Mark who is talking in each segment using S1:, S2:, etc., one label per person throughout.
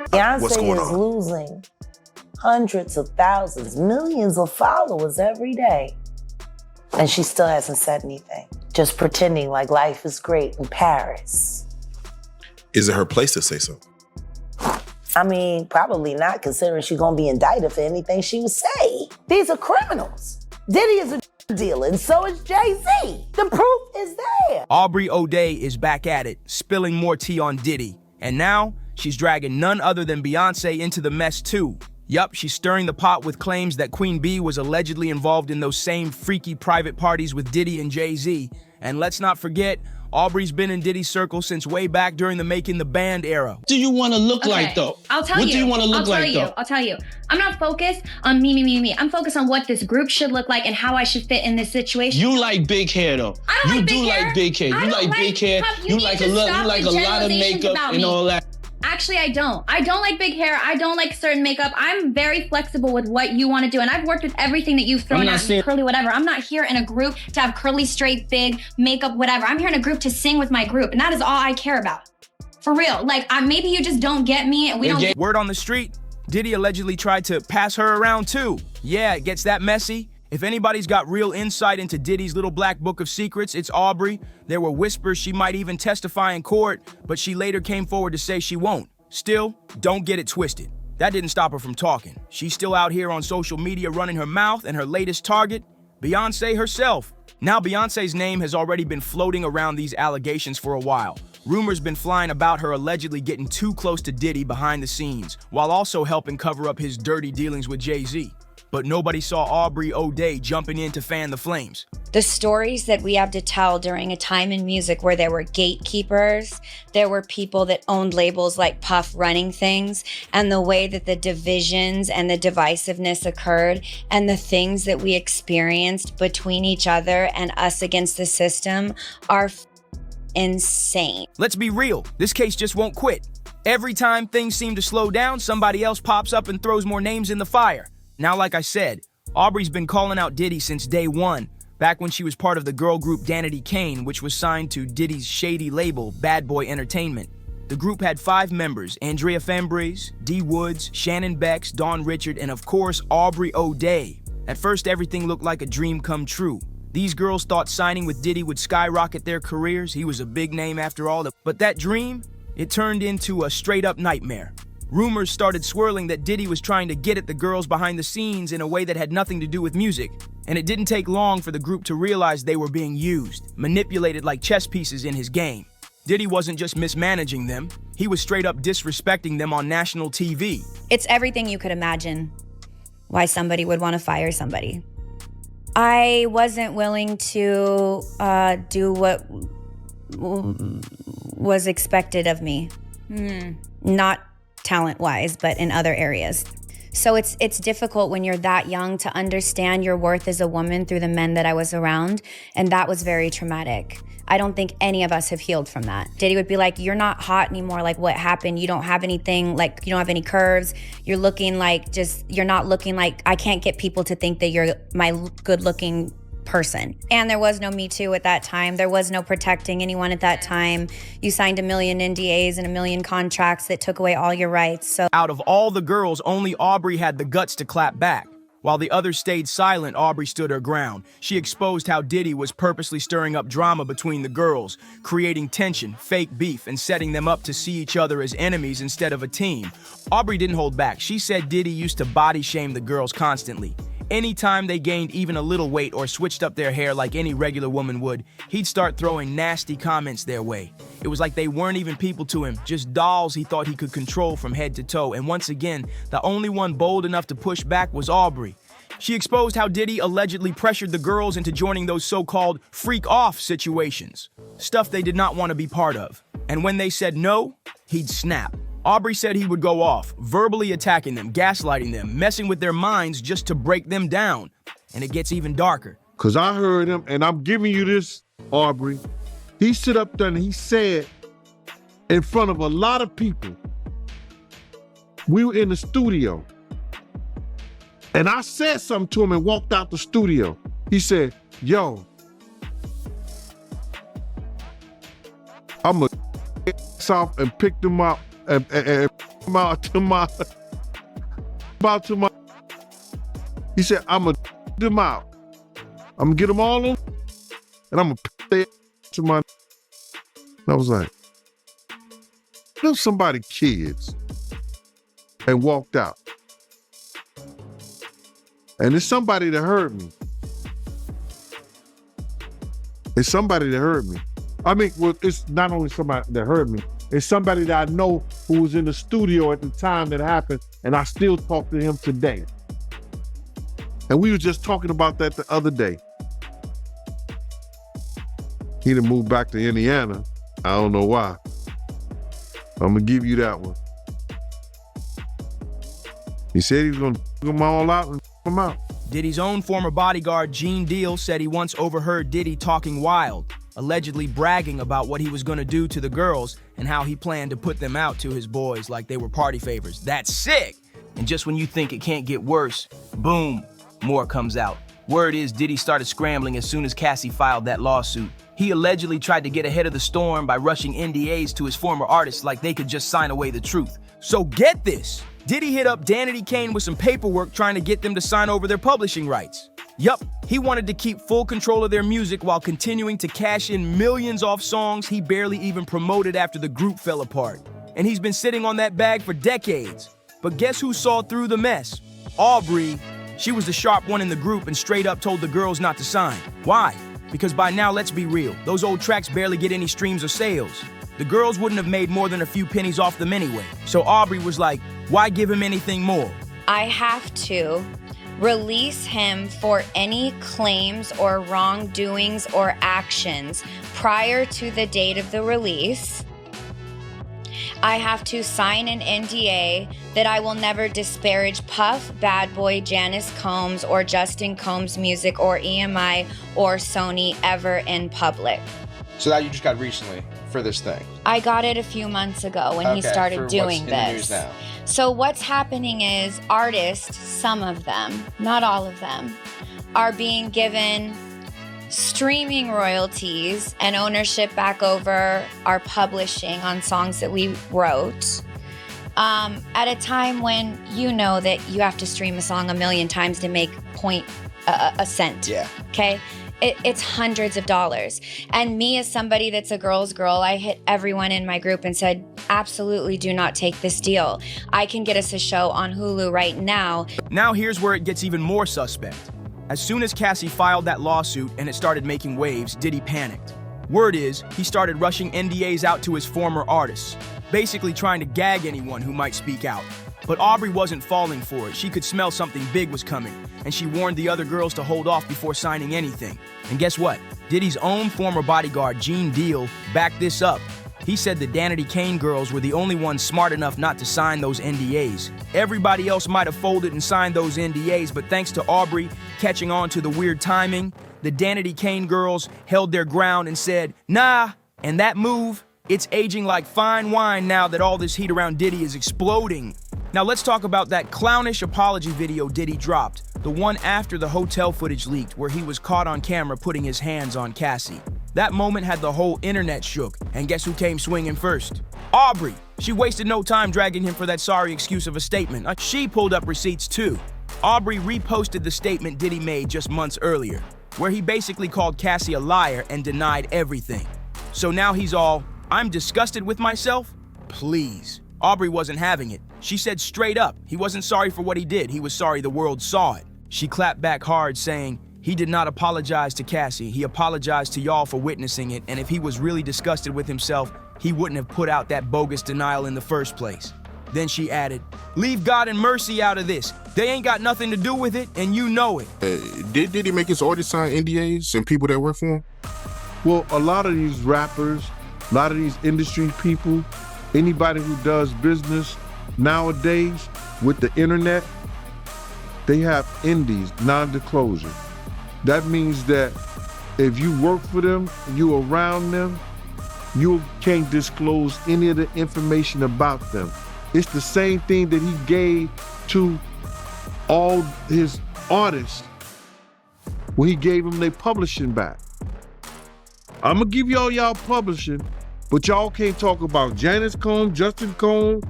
S1: What's
S2: Beyoncé
S1: going
S2: is
S1: on?
S2: losing hundreds of thousands, millions of followers every day. And she still hasn't said anything. Just pretending like life is great in Paris.
S1: Is it her place to say so?
S2: I mean, probably not, considering she's gonna be indicted for anything she would say. These are criminals. Diddy is a dealer, and so is Jay-Z. The proof is there.
S3: Aubrey O'Day is back at it, spilling more tea on Diddy. And now, she's dragging none other than Beyoncé into the mess too. Yup, she's stirring the pot with claims that Queen Bee was allegedly involved in those same freaky private parties with Diddy and Jay-Z. And let's not forget, Aubrey's been in Diddy's circle since way back during the Making the Band era.
S4: What do you want to look like, though?
S5: I'll tell you.
S4: What do you want to look like, though?
S5: I'll tell you. I'm not focused on me. I'm focused on what this group should look like and how I should fit in this situation.
S4: You like big hair, though.
S5: I don't like big hair.
S4: You like big hair. You like big hair. You like a lot of makeup and all that.
S5: Actually, I don't. I don't like big hair. I don't like certain makeup. I'm very flexible with what you want to do. And I've worked with everything that you've thrown at me, curly, whatever. I'm not here in a group to have curly, straight, big, makeup, whatever. I'm here in a group to sing with my group. And that is all I care about. For real. Like, maybe you just don't get me and we don't get...
S3: Word on the street, Diddy allegedly tried to pass her around too. Yeah, it gets that messy. If anybody's got real insight into Diddy's little black book of secrets, it's Aubrey. There were whispers she might even testify in court, but she later came forward to say she won't. Still, don't get it twisted. That didn't stop her from talking. She's still out here on social media running her mouth, and her latest target, Beyoncé herself. Now Beyoncé's name has already been floating around these allegations for a while. Rumors been flying about her allegedly getting too close to Diddy behind the scenes, while also helping cover up his dirty dealings with Jay-Z. But nobody saw Aubrey O'Day jumping in to fan the flames.
S6: The stories that we have to tell during a time in music where there were gatekeepers, there were people that owned labels like Puff running things, and the way that the divisions and the divisiveness occurred, and the things that we experienced between each other and us against the system are insane.
S3: Let's be real, this case just won't quit. Every time things seem to slow down, somebody else pops up and throws more names in the fire. Now, like I said, Aubrey's been calling out Diddy since day one, back when she was part of the girl group Danity Kane, which was signed to Diddy's shady label, Bad Boy Entertainment. The group had 5 members, Andrea Fembres, D. Woods, Shannon Becks, Dawn Richard, and of course, Aubrey O'Day. At first, everything looked like a dream come true. These girls thought signing with Diddy would skyrocket their careers. He was a big name after all. But that dream, it turned into a straight-up nightmare. Rumors started swirling that Diddy was trying to get at the girls behind the scenes in a way that had nothing to do with music. And it didn't take long for the group to realize they were being used, manipulated like chess pieces in his game. Diddy wasn't just mismanaging them, he was straight up disrespecting them on national TV.
S6: It's everything you could imagine why somebody would want to fire somebody. I wasn't willing to do what was expected of me. Not talent-wise, but in other areas. So it's difficult when you're that young to understand your worth as a woman through the men that I was around, and that was very traumatic. I don't think any of us have healed from that. Diddy would be like, you're not hot anymore, like what happened? You don't have anything, like you don't have any curves. You're looking like you're not looking like, I can't get people to think that you're my good-looking person. And there was no Me Too at that time. There was no protecting anyone at that time. You signed a million NDAs and a million contracts that took away all your rights. So
S3: out of all the girls, only Aubrey had the guts to clap back. While the others stayed silent, Aubrey stood her ground. She exposed how Diddy was purposely stirring up drama between the girls, creating tension, fake beef, and setting them up to see each other as enemies instead of a team. Aubrey didn't hold back. She said Diddy used to body shame the girls constantly. Anytime they gained even a little weight or switched up their hair like any regular woman would, he'd start throwing nasty comments their way. It was like they weren't even people to him, just dolls he thought he could control from head to toe. And once again, the only one bold enough to push back was Aubrey. She exposed how Diddy allegedly pressured the girls into joining those so-called freak-off situations, stuff they did not want to be part of. And when they said no, he'd snap. Aubrey said he would go off, verbally attacking them, gaslighting them, messing with their minds just to break them down. And it gets even darker.
S7: Because I heard him, and I'm giving you this, Aubrey. He stood up there and he said, in front of a lot of people, we were in the studio. And I said something to him and walked out the studio. He said, yo, I'm gonna off and pick them up he said, I'm gonna them out. I'm gonna get them all on, and I'm gonna pay to my. And I was like, there's somebody kids, and walked out. And it's somebody that heard me. It's somebody that heard me. I mean, well, it's not only somebody that heard me, it's somebody that I know who was in the studio at the time that happened, and I still talk to him today. And we were just talking about that the other day. He done moved back to Indiana. I don't know why. I'm gonna give you that one. He said he was gonna them all out and them out.
S3: Diddy's own former bodyguard, Gene Deal, said he once overheard Diddy talking wild, allegedly bragging about what he was gonna do to the girls and how he planned to put them out to his boys like they were party favors. That's sick! And just when you think it can't get worse, boom, more comes out. Word is Diddy started scrambling as soon as Cassie filed that lawsuit. He allegedly tried to get ahead of the storm by rushing NDAs to his former artists like they could just sign away the truth. So get this! Diddy hit up Danity Kane with some paperwork trying to get them to sign over their publishing rights. Yup, he wanted to keep full control of their music while continuing to cash in millions off songs he barely even promoted after the group fell apart. And he's been sitting on that bag for decades. But guess who saw through the mess? Aubrey. She was the sharp one in the group and straight up told the girls not to sign. Why? Because by now, let's be real, those old tracks barely get any streams or sales. The girls wouldn't have made more than a few pennies off them anyway. So Aubrey was like, why give him anything more?
S6: I have to release him for any claims or wrongdoings or actions prior to the date of the release. I have to sign an NDA that I will never disparage Puff, Bad Boy, Janice Combs, or Justin Combs' music or EMI or Sony ever in public.
S8: So that you just got recently for this thing?
S6: I got it a few months ago when he started doing
S8: what's in the news
S6: this.
S8: now?
S6: So what's happening is artists, some of them, not all of them, are being given streaming royalties and ownership back over our publishing on songs that we wrote at a time when you know that you have to stream a song 1 million times to make a cent.
S8: Yeah.
S6: Okay? It's hundreds of dollars. And me as somebody that's a girl's girl, I hit everyone in my group and said, absolutely do not take this deal. I can get us a show on Hulu right now.
S3: Now here's where it gets even more suspect. As soon as Cassie filed that lawsuit and it started making waves, Diddy panicked. Word is, he started rushing NDAs out to his former artists, basically trying to gag anyone who might speak out. But Aubrey wasn't falling for it. She could smell something big was coming, and she warned the other girls to hold off before signing anything. And guess what? Diddy's own former bodyguard, Gene Deal, backed this up. He said the Danity Kane girls were the only ones smart enough not to sign those NDAs. Everybody else might have folded and signed those NDAs, but thanks to Aubrey catching on to the weird timing, the Danity Kane girls held their ground and said, nah, and that move, it's aging like fine wine now that all this heat around Diddy is exploding. Now let's talk about that clownish apology video Diddy dropped, the one after the hotel footage leaked where he was caught on camera putting his hands on Cassie. That moment had the whole internet shook, and guess who came swinging first? Aubrey. She wasted no time dragging him for that sorry excuse of a statement. She pulled up receipts too. Aubrey reposted the statement Diddy made just months earlier, where he basically called Cassie a liar and denied everything. So now he's all, I'm disgusted with myself? Please. Aubrey wasn't having it. She said straight up, he wasn't sorry for what he did, he was sorry the world saw it. She clapped back hard saying, he did not apologize to Cassie, he apologized to y'all for witnessing it, and if he was really disgusted with himself, he wouldn't have put out that bogus denial in the first place. Then she added, leave God and Mercy out of this. They ain't got nothing to do with it, and you know it.
S1: Did he make his artists sign NDAs and people that work for him?
S7: Well, a lot of these rappers, a lot of these industry people, anybody who does business nowadays with the internet, they have NDAs, non-disclosure. That means that if you work for them, you around them, you can't disclose any of the information about them. It's the same thing that he gave to all his artists when he gave them their publishing back. I'm gonna give y'all publishing, But y'all can't talk about Janice Combs, Justin Combs,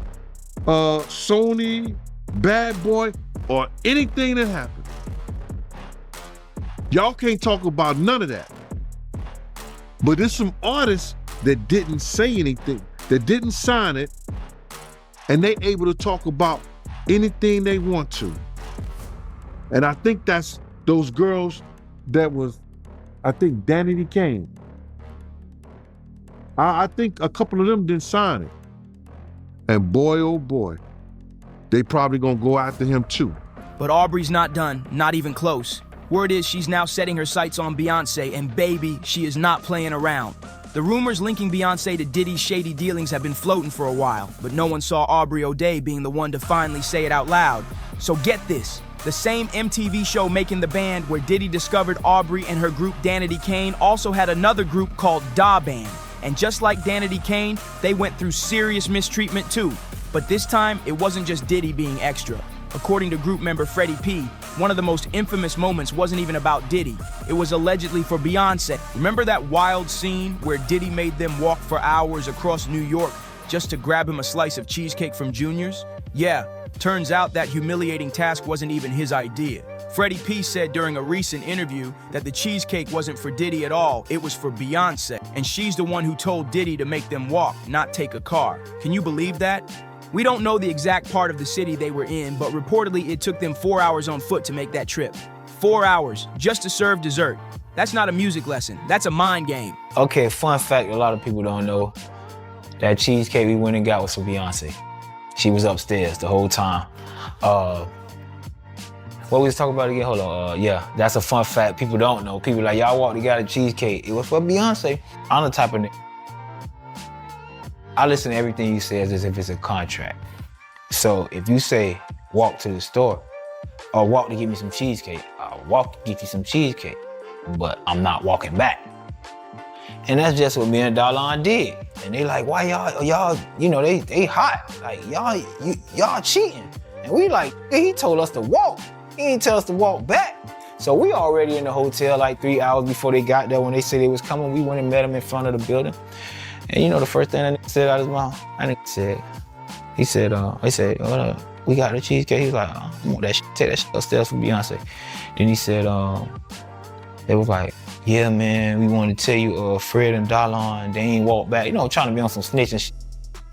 S7: Sony, Bad Boy, or anything that happened. Y'all can't talk about none of that. But there's some artists that didn't say anything, that didn't sign it, and they able to talk about anything they want to. And I think that's those girls that was, I think Danity Kane. I think a couple of them didn't sign it. And boy, oh boy, they probably gonna go after him too.
S3: But Aubrey's not done, not even close. Word is she's now setting her sights on Beyoncé, and baby, she is not playing around. The rumors linking Beyoncé to Diddy's shady dealings have been floating for a while, but no one saw Aubrey O'Day being the one to finally say it out loud. So get this, the same MTV show Making the Band where Diddy discovered Aubrey and her group Danity Kane also had another group called Da Band. And just like Danity Kane, they went through serious mistreatment too. But this time, it wasn't just Diddy being extra. According to group member Freddie P, one of the most infamous moments wasn't even about Diddy. It was allegedly for Beyoncé. Remember that wild scene where Diddy made them walk for hours across New York just to grab him a slice of cheesecake from Junior's? Yeah, turns out that humiliating task wasn't even his idea. Freddie P said during a recent interview that the cheesecake wasn't for Diddy at all, it was for Beyoncé. And she's the one who told Diddy to make them walk, not take a car. Can you believe that? We don't know the exact part of the city they were in, but reportedly it took them 4 hours on foot to make that trip. 4 hours, just to serve dessert. That's not a music lesson, that's a mind game.
S9: Okay, fun fact a lot of people don't know, that cheesecake we went and got was for Beyoncé. She was upstairs the whole time. What we was talking about again? Hold on. Yeah, that's a fun fact people don't know. People like, y'all walked together cheesecake. It was for Beyoncé. I'm the type of nigga. I listen to everything you say as if it's a contract. So if you say, walk to the store, or walk to get me some cheesecake, I'll walk to get you some cheesecake, but I'm not walking back. And that's just what me and Darlon did. And they like, why y'all, you know, they hot. Like, y'all cheating. And we like, he told us to walk. He didn't tell us to walk back. So we already in the hotel like 3 hours before they got there. When they said they was coming, we went and met them in front of the building. And you know the first thing that said out of his mouth? He said, we got the cheesecake. He was like, I want that shit, take that shit upstairs for Beyonce. Then he said, they was like, yeah, man, we wanted to tell you, Fred and Darlon, they ain't walk back. You know, trying to be on some snitching shit.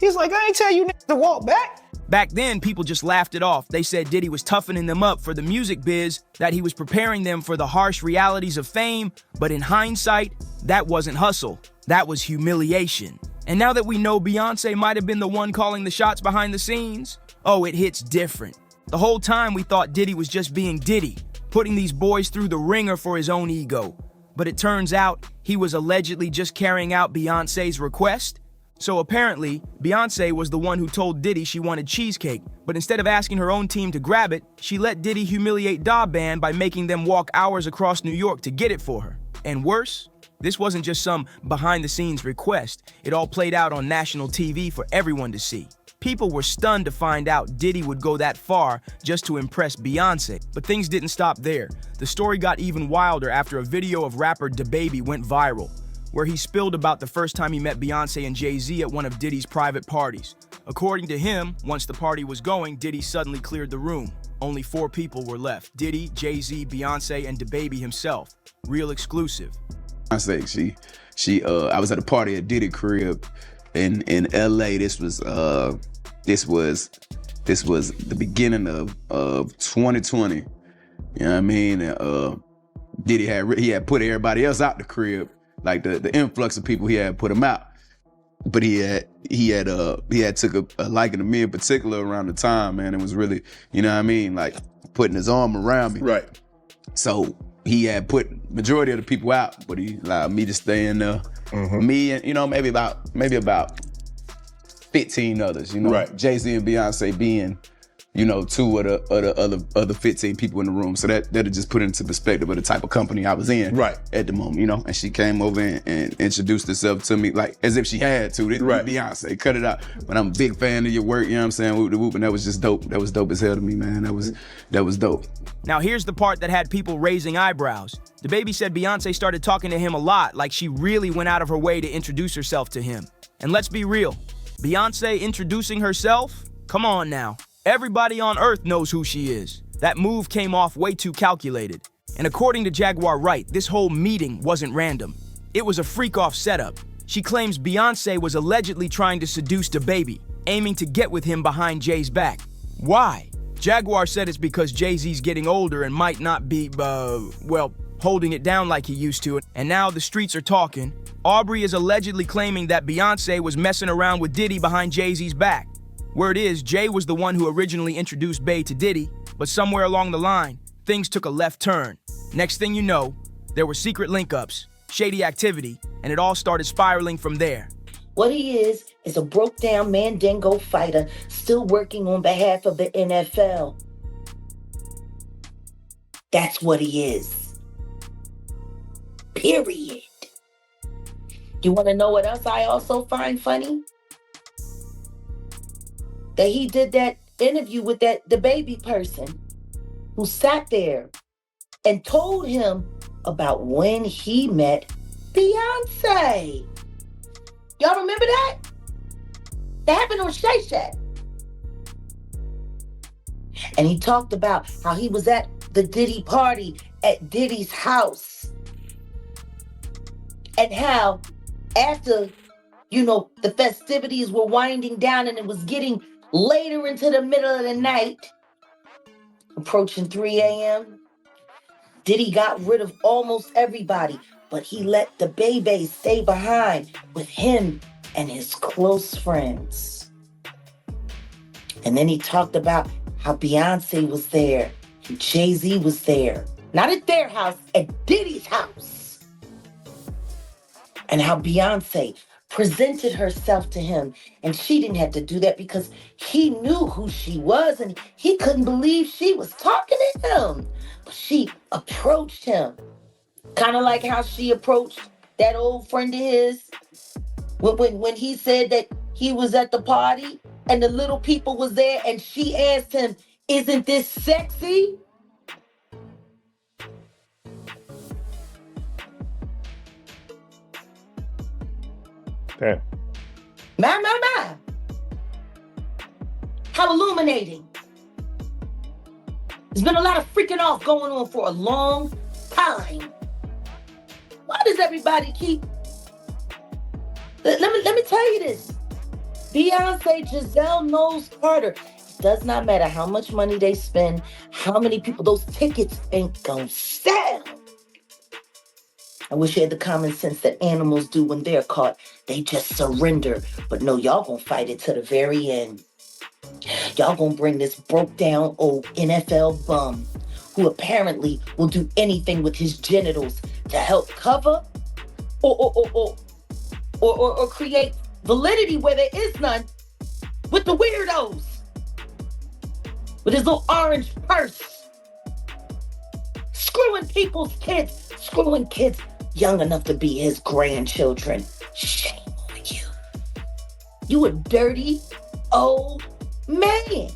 S9: He's like, I ain't tell you to walk back.
S3: Back then, people just laughed it off. They said Diddy was toughening them up for the music biz, that he was preparing them for the harsh realities of fame. But in hindsight, that wasn't hustle. That was humiliation. And now that we know Beyoncé might have been the one calling the shots behind the scenes, oh, it hits different. The whole time we thought Diddy was just being Diddy, putting these boys through the ringer for his own ego. But it turns out he was allegedly just carrying out Beyoncé's request. So apparently, Beyoncé was the one who told Diddy she wanted cheesecake, but instead of asking her own team to grab it, she let Diddy humiliate Da Band by making them walk hours across New York to get it for her. And worse, this wasn't just some behind-the-scenes request. It all played out on national TV for everyone to see. People were stunned to find out Diddy would go that far just to impress Beyoncé. But things didn't stop there. The story got even wilder after a video of rapper DaBaby went viral, where he spilled about the first time he met Beyoncé and Jay-Z at one of Diddy's private parties. According to him, once the party was going, Diddy suddenly cleared the room. Only 4 people were left: Diddy, Jay-Z, Beyoncé, and DaBaby himself. Real exclusive.
S10: I was at a party at Diddy crib in LA. This was the beginning of 2020. You know what I mean? Diddy had put everybody else out the crib. Like the influx of people, he had put them out. But he had took a liking to me in particular around the time, man. It was really, you know what I mean, like putting his arm around me.
S7: Right.
S10: So he had put majority of the people out, but he allowed me to stay in there. Mm-hmm. Me and, you know, maybe about 15 others, you know.
S7: Right.
S10: Jay-Z and Beyonce being, you know, 2 of the other 15 people in the room. So that'll just put it into perspective of the type of company I was in at the moment, you know. And she came over and introduced herself to me like as if she had to. Right. Beyonce, cut it out. But I'm a big fan of your work, you know what I'm saying? Whoop the whoop, and that was just dope. That was dope as hell to me, man. That was dope.
S3: Now here's the part that had people raising eyebrows. DaBaby said Beyoncé started talking to him a lot, like she really went out of her way to introduce herself to him. And let's be real, Beyoncé introducing herself? Come on now. Everybody on earth knows who she is. That move came off way too calculated. And according to Jaguar Wright, this whole meeting wasn't random. It was a freak-off setup. She claims Beyoncé was allegedly trying to seduce DaBaby, aiming to get with him behind Jay's back. Why? Jaguar said it's because Jay-Z's getting older and might not be, holding it down like he used to. And now the streets are talking. Aubrey is allegedly claiming that Beyoncé was messing around with Diddy behind Jay-Z's back. Word is, Jay was the one who originally introduced Bey to Diddy, but somewhere along the line, things took a left turn. Next thing you know, there were secret link-ups, shady activity, and it all started spiraling from there.
S2: What he is a broke-down Mandingo fighter still working on behalf of the NFL. That's what he is. Period. You want to know what else I also find funny? That he did that interview with the DaBaby person who sat there and told him about when he met Beyoncé. Y'all remember that? That happened on Shay Shack. And he talked about how he was at the Diddy party at Diddy's house. And how after, the festivities were winding down and it was getting later into the middle of the night, approaching 3 a.m., Diddy got rid of almost everybody, but he let DaBaby stay behind with him and his close friends. And then he talked about how Beyoncé was there and Jay-Z was there. Not at their house, at Diddy's house. And how Beyoncé presented herself to him, and she didn't have to do that because he knew who she was and he couldn't believe she was talking to him. But she approached him, kind of like how she approached that old friend of his when he said that he was at the party and the little people was there, and she asked him, "Isn't this sexy?"
S7: Okay.
S2: My. How illuminating. There's been a lot of freaking off going on for a long time. Why does everybody keep... Let me tell you this. Beyoncé, Giselle Knowles Carter. It does not matter how much money they spend, how many people, those tickets ain't gonna sell. I wish you had the common sense that animals do when they're caught. They just surrender. But no, y'all gonna fight it to the very end. Y'all gonna bring this broke down old NFL bum who apparently will do anything with his genitals to help cover or create validity where there is none with the weirdos. With his little orange purse. Screwing people's kids. Screwing kids young enough to be his grandchildren. Shame on you. You a dirty old man.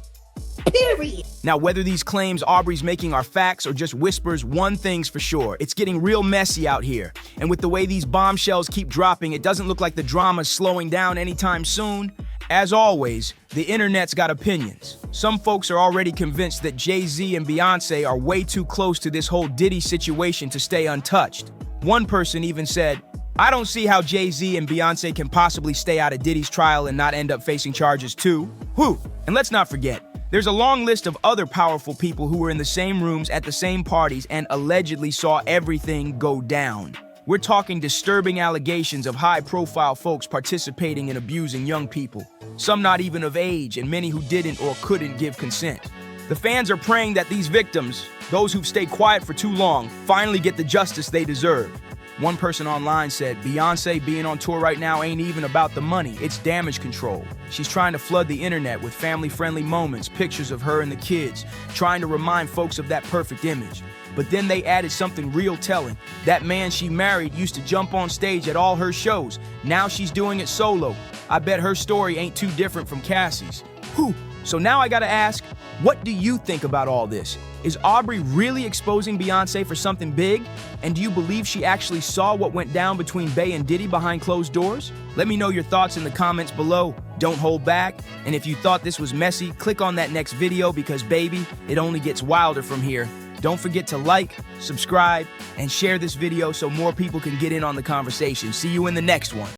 S2: Period.
S3: Now, whether these claims Aubrey's making are facts or just whispers, one thing's for sure. It's getting real messy out here. And with the way these bombshells keep dropping, it doesn't look like the drama's slowing down anytime soon. As always, the internet's got opinions. Some folks are already convinced that Jay-Z and Beyoncé are way too close to this whole Diddy situation to stay untouched. One person even said, "I don't see how Jay-Z and Beyoncé can possibly stay out of Diddy's trial and not end up facing charges too." Who? And let's not forget, there's a long list of other powerful people who were in the same rooms at the same parties and allegedly saw everything go down. We're talking disturbing allegations of high-profile folks participating in abusing young people, some not even of age and many who didn't or couldn't give consent. The fans are praying that these victims, those who've stayed quiet for too long, finally get the justice they deserve. One person online said, "Beyoncé being on tour right now ain't even about the money, it's damage control. She's trying to flood the internet with family-friendly moments, pictures of her and the kids, trying to remind folks of that perfect image." But then they added something real telling. That man she married used to jump on stage at all her shows. Now she's doing it solo. I bet her story ain't too different from Cassie's. Whew. So now I gotta ask, What do you think about all this? Is Aubrey really exposing Beyoncé for something big? And do you believe she actually saw what went down between Bey and Diddy behind closed doors? Let me know your thoughts in the comments below. Don't hold back. And if you thought this was messy, click on that next video because, baby, it only gets wilder from here. Don't forget to like, subscribe, and share this video so more people can get in on the conversation. See you in the next one.